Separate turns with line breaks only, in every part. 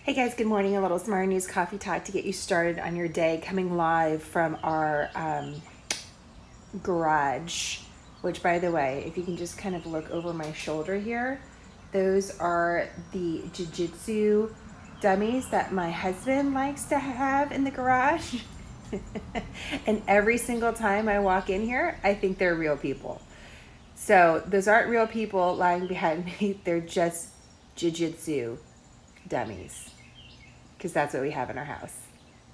Hey guys, good morning. A little Smart News Coffee Talk to get you started on your day, coming live from our garage, which, by the way, if you can just kind of look over my shoulder here, those are the jiu-jitsu dummies that my husband likes to have in the garage. And every single time I walk in here, I think they're real people. So those aren't real people lying behind me. They're just jiu-jitsu dummies, because that's what we have in our house.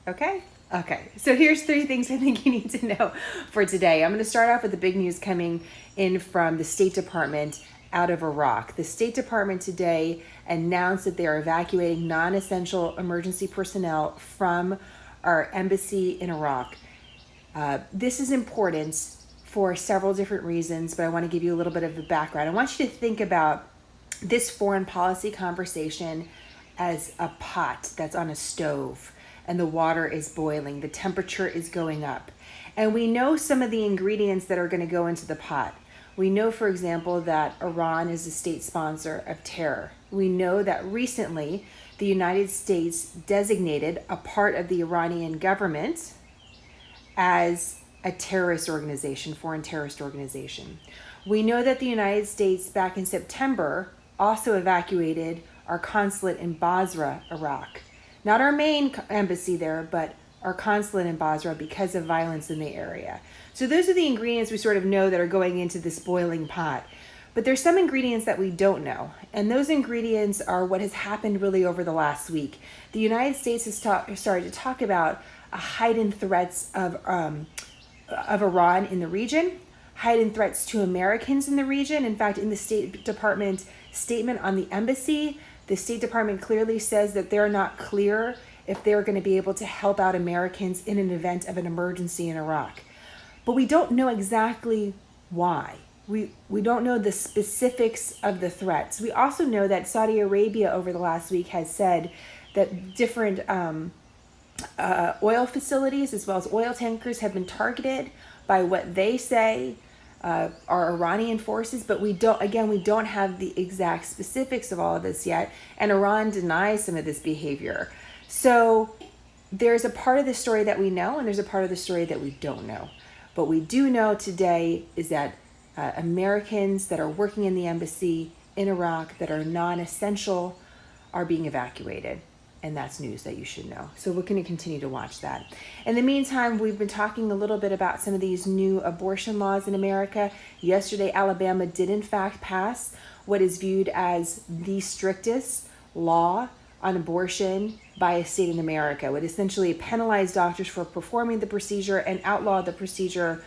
Okay? Okay. So here's 3 things I think you need to know for today. I'm going to start off with the big news coming in from the State Department out of Iraq. The State Department today announced that they are evacuating non-essential emergency personnel from our embassy in Iraq. This is important for several different reasons, but I want to give you a little bit of the background. I want you to think about this foreign policy conversation as a pot that's on a stove and the water is boiling, the temperature is going up. And we know some of the ingredients that are going to go into the pot. We know, for example, that Iran is a state sponsor of terror. We know that recently the United States designated a part of the Iranian government as a terrorist organization, foreign terrorist organization. We know that the United States back in September also evacuated our consulate in Basra, Iraq. Not our main embassy there, but our consulate in Basra, because of violence in the area. So those are the ingredients we sort of know that are going into this boiling pot. But there's some ingredients that we don't know. And those ingredients are what has happened really over the last week. The United States has started to talk about heightened threats of Iran in the region, heightened threats to Americans in the region. In fact, in the State Department statement on the embassy, the State Department clearly says that they're not clear if they're going to be able to help out Americans in an event of an emergency in Iraq. But we don't know exactly why. We don't know the specifics of the threats. We also know that Saudi Arabia over the last week has said that different oil facilities as well as oil tankers have been targeted by what they say are Iranian forces, but we don't have the exact specifics of all of this yet, and Iran denies some of this behavior. So there's a part of the story that we know, and there's a part of the story that we don't know. What we do know today is that Americans that are working in the embassy in Iraq that are non-essential are being evacuated. And that's news that you should know. So we're going to continue to watch that. In the meantime, we've been talking a little bit about some of these new abortion laws in America. Yesterday, Alabama did in fact pass what is viewed as the strictest law on abortion by a state in America. It would essentially penalize doctors for performing the procedure and outlaw the procedure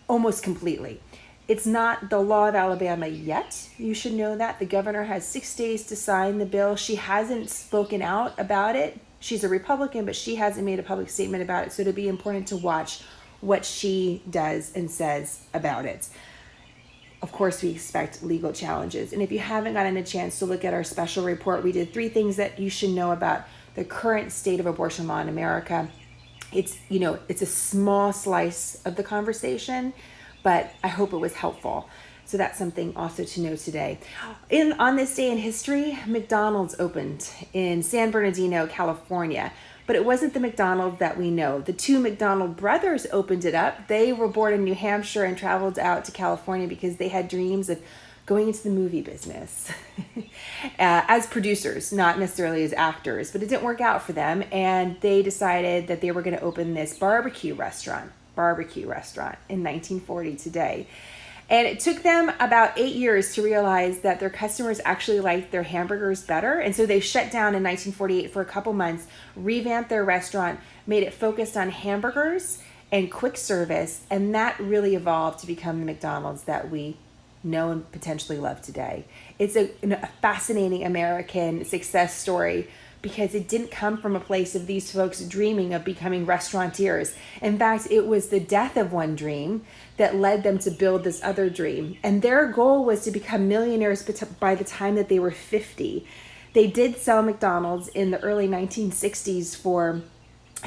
almost completely. It's not the law of Alabama yet. You should know that. The governor has 6 days to sign the bill. She hasn't spoken out about it. She's a Republican, but she hasn't made a public statement about it. So it'll be important to watch what she does and says about it. Of course, we expect legal challenges. And if you haven't gotten a chance to look at our special report, we did 3 things that you should know about the current state of abortion law in America. It's a small slice of the conversation, but I hope it was helpful. So that's something also to know today. On this day in history, McDonald's opened in San Bernardino, California. But it wasn't the McDonald's that we know. The 2 McDonald brothers opened it up. They were born in New Hampshire and traveled out to California because they had dreams of going into the movie business as producers, not necessarily as actors. But it didn't work out for them, and they decided that they were going to open this barbecue restaurant in 1940 today. And it took them about 8 years to realize that their customers actually liked their hamburgers better. And so they shut down in 1948 for a couple months, revamped their restaurant, made it focused on hamburgers and quick service. And that really evolved to become the McDonald's that we know and potentially love today. It's a fascinating American success story, because it didn't come from a place of these folks dreaming of becoming restaurateurs. In fact, it was the death of one dream that led them to build this other dream. And their goal was to become millionaires by the time that they were 50. They did sell McDonald's in the early 1960s for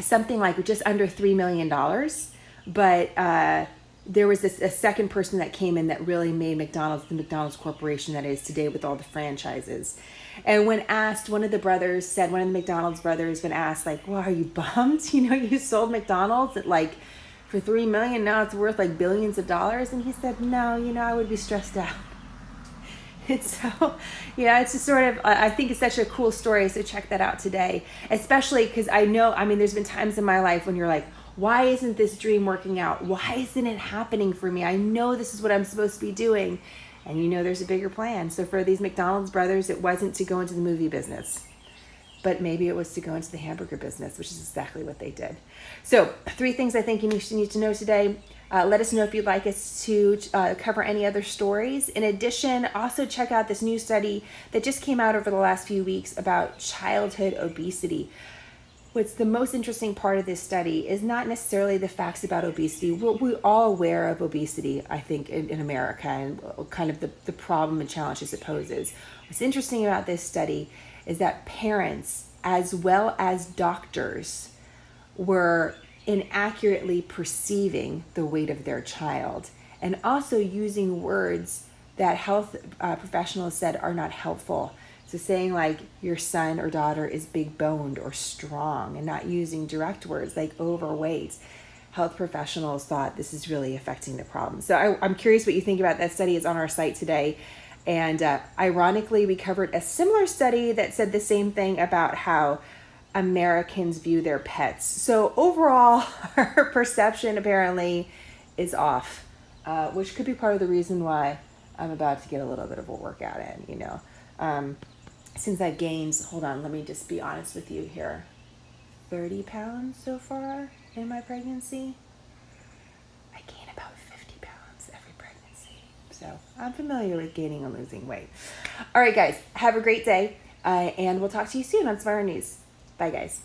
something like just under $3 million. But there was a second person that came in that really made McDonald's the McDonald's corporation that it is today with all the franchises. And when asked, one of the McDonald's brothers, when asked, like, well, are you bummed? You sold McDonald's at like for $3 million, now it's worth like billions of dollars. And he said, no, I would be stressed out. And so, it's just sort of, I think it's such a cool story. So check that out today, especially because there's been times in my life when you're like, why isn't this dream working out? Why isn't it happening for me? I know this is what I'm supposed to be doing. And there's a bigger plan. So for these McDonald's brothers, it wasn't to go into the movie business, but maybe it was to go into the hamburger business, which is exactly what they did. So 3 things I think you need to know today. Let us know if you'd like us to cover any other stories. In addition, also check out this new study that just came out over the last few weeks about childhood obesity. What's the most interesting part of this study is not necessarily the facts about obesity. We're all aware of obesity, I think, in America, and kind of the problem and challenges it poses. What's interesting about this study is that parents, as well as doctors, were inaccurately perceiving the weight of their child, and also using words that health professionals said are not helpful. So saying like your son or daughter is big boned or strong, and not using direct words like overweight. Health professionals thought this is really affecting the problem. So I'm curious what you think about that study. It's on our site today. And ironically, we covered a similar study that said the same thing about how Americans view their pets. So overall, our perception apparently is off, which could be part of the reason why I'm about to get a little bit of a workout in, since I've gained, hold on, let me just be honest with you here, 30 pounds so far in my pregnancy. I gain about 50 pounds every pregnancy. So I'm familiar with gaining and losing weight. All right, guys, have a great day, and we'll talk to you soon on Tomorrow News. Bye, guys.